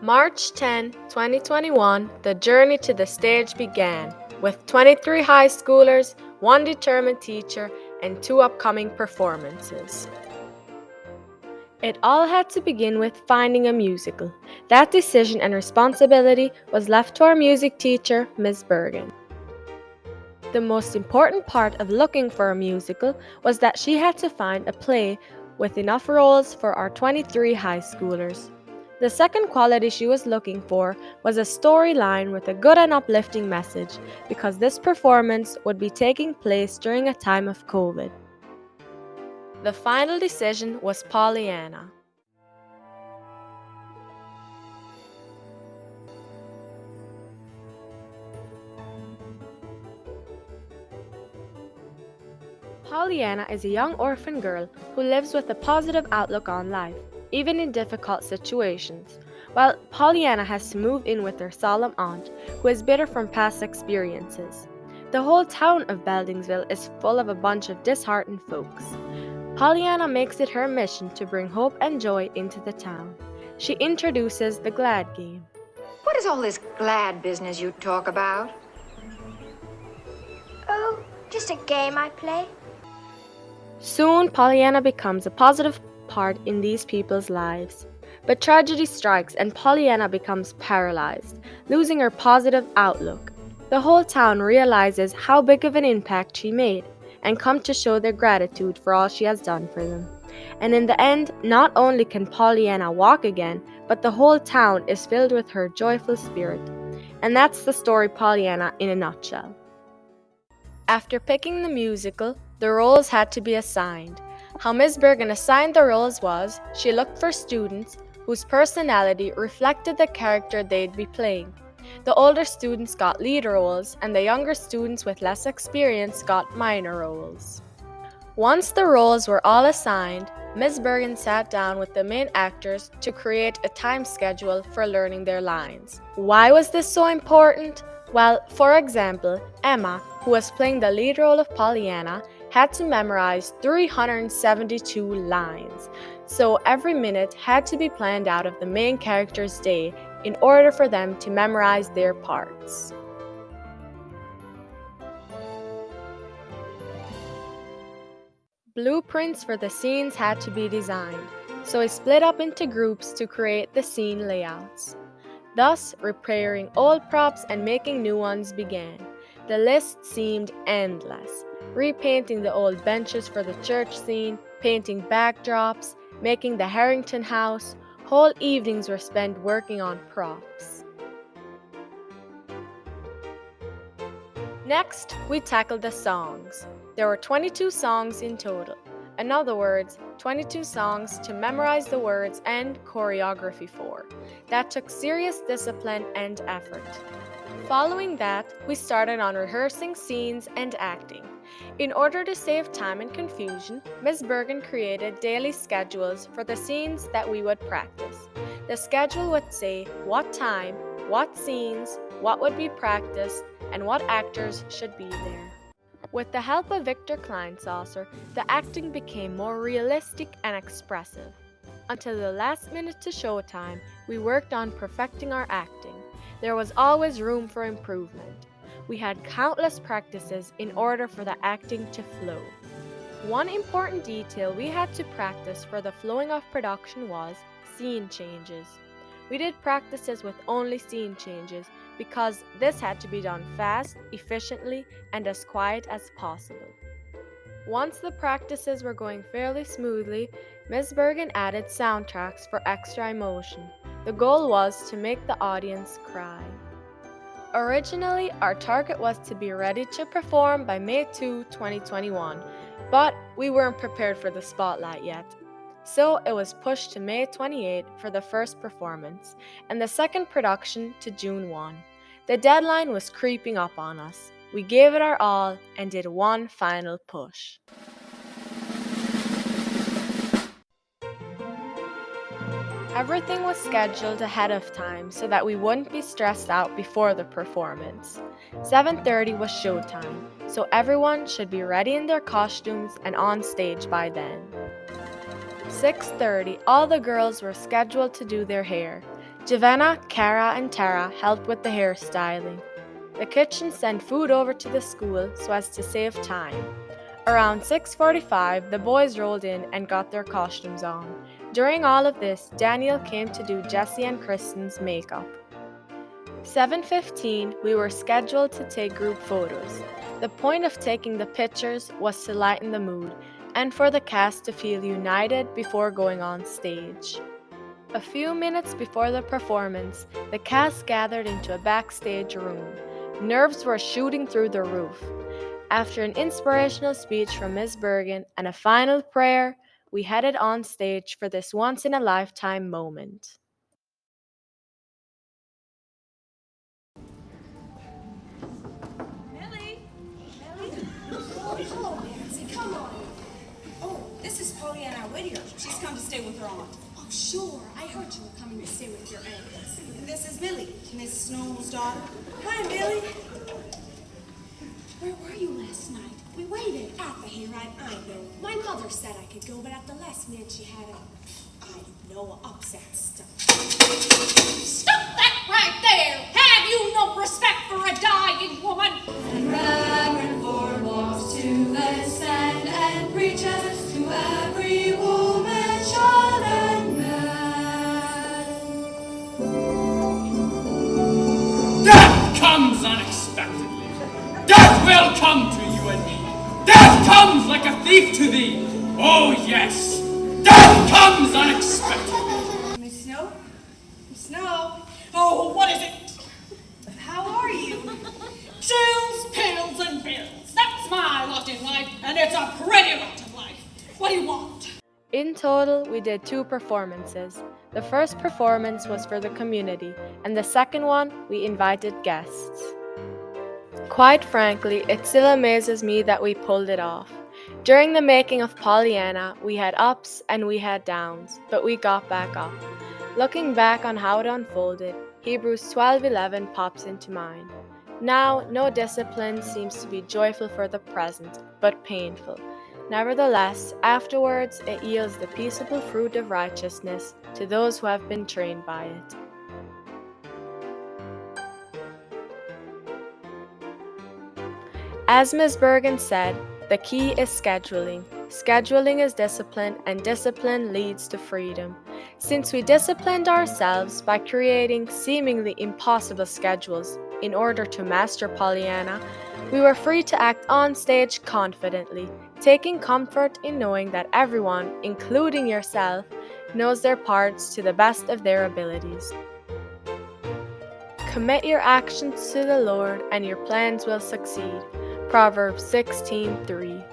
March 10, 2021, the journey to the stage began with 23 high schoolers, one determined teacher, and two upcoming performances. It all had to begin with finding a musical. That decision and responsibility was left to our music teacher, Ms. Bergen. The most important part of looking for a musical was that she had to find a play with enough roles for our 23 high schoolers. The second quality she was looking for was a storyline with a good and uplifting message, because this performance would be taking place during a time of COVID. The final decision was Pollyanna. Pollyanna is a young orphan girl who lives with a positive outlook on life, even in difficult situations. While Pollyanna has to move in with her solemn aunt, who is bitter from past experiences. The whole town of Beldingsville is full of a bunch of disheartened folks. Pollyanna makes it her mission to bring hope and joy into the town. She introduces the Glad game. What is all this glad business you talk about? Oh, just a game I play. Soon, Pollyanna becomes a positive part in these people's lives. But tragedy strikes and Pollyanna becomes paralyzed, losing her positive outlook. The whole town realizes how big of an impact she made and come to show their gratitude for all she has done for them. And in the end, not only can Pollyanna walk again, but the whole town is filled with her joyful spirit. And that's the story Pollyanna in a nutshell. After picking the musical, the roles had to be assigned. How Ms. Bergen assigned the roles was, she looked for students whose personality reflected the character they'd be playing. The older students got lead roles, and the younger students with less experience got minor roles. Once the roles were all assigned, Ms. Bergen sat down with the main actors to create a time schedule for learning their lines. Why was this so important? Well, for example, Emma, who was playing the lead role of Pollyanna, had to memorize 372 lines, so every minute had to be planned out of the main character's day in order for them to memorize their parts. Blueprints for the scenes had to be designed, so we split up into groups to create the scene layouts. Thus, repairing old props and making new ones began. The list seemed endless. Repainting the old benches for the church scene, painting backdrops, making the Harrington house. Whole evenings were spent working on props. Next, we tackled the songs. There were 22 songs in total. In other words, 22 songs to memorize the words and choreography for. That took serious discipline and effort. Following that, we started on rehearsing scenes and acting. In order to save time and confusion, Ms. Bergen created daily schedules for the scenes that we would practice. The schedule would say what time, what scenes, what would be practiced, and what actors should be there. With the help of Victor Kleinsaucer, the acting became more realistic and expressive. Until the last minute to showtime, we worked on perfecting our acting. There was always room for improvement. We had countless practices in order for the acting to flow. One important detail we had to practice for the flowing of production was scene changes. We did practices with only scene changes because this had to be done fast, efficiently, and as quiet as possible. Once the practices were going fairly smoothly, Ms. Bergen added soundtracks for extra emotion. The goal was to make the audience cry. Originally, our target was to be ready to perform by May 2, 2021, but we weren't prepared for the spotlight yet. So it was pushed to May 28 for the first performance, and the second production to June 1. The deadline was creeping up on us. We gave it our all and did one final push. Everything was scheduled ahead of time so that we wouldn't be stressed out before the performance. 7:30 was showtime, so everyone should be ready in their costumes and on stage by then. 6:30, all the girls were scheduled to do their hair. Javenna, Cara, and Tara helped with the hairstyling. The kitchen sent food over to the school so as to save time. Around 6:45, the boys rolled in and got their costumes on. During all of this, Daniel came to do Jesse and Kristen's makeup. 7:15, we were scheduled to take group photos. The point of taking the pictures was to lighten the mood and for the cast to feel united before going on stage. A few minutes before the performance, the cast gathered into a backstage room. Nerves were shooting through the roof. After an inspirational speech from Ms. Bergen and a final prayer, we headed on stage for this once-in-a-lifetime moment. Come on. Oh, this is Pollyanna Whittier. She's come to stay with her aunt. Oh, sure. I heard you were coming to stay with your aunt. And this is Millie, Miss Snow's daughter. Hi, Millie. Where were you last night? We waited. At the hayride, I know. My mother said I could go, but at the last minute she had upset stuff. Stop that right there! Have you no respect for a dying woman? And Reverend Ford walks to the stand and preaches to every woman, child, and man. Death comes unexpectedly. Death will come to you and me. Death comes like a thief to thee. Oh yes, death comes unexpectedly. Miss Snow? Miss Snow? Oh, what is it? How are you? Chills, pills, and bills. That's my lot in life, and it's a pretty lot of life. What do you want? In total, we did 2 performances. The first performance was for the community, and the second one, we invited guests. Quite frankly, it still amazes me that we pulled it off. During the making of Pollyanna, we had ups and we had downs, but we got back up. Looking back on how it unfolded, Hebrews 12:11 pops into mind. Now, no discipline seems to be joyful for the present, but painful. Nevertheless, afterwards it yields the peaceable fruit of righteousness to those who have been trained by it. As Ms. Bergen said, the key is scheduling. Scheduling is discipline, and discipline leads to freedom. Since we disciplined ourselves by creating seemingly impossible schedules in order to master Pollyanna, we were free to act on stage confidently, taking comfort in knowing that everyone, including yourself, knows their parts to the best of their abilities. Commit your actions to the Lord, and your plans will succeed. Proverbs 16:3.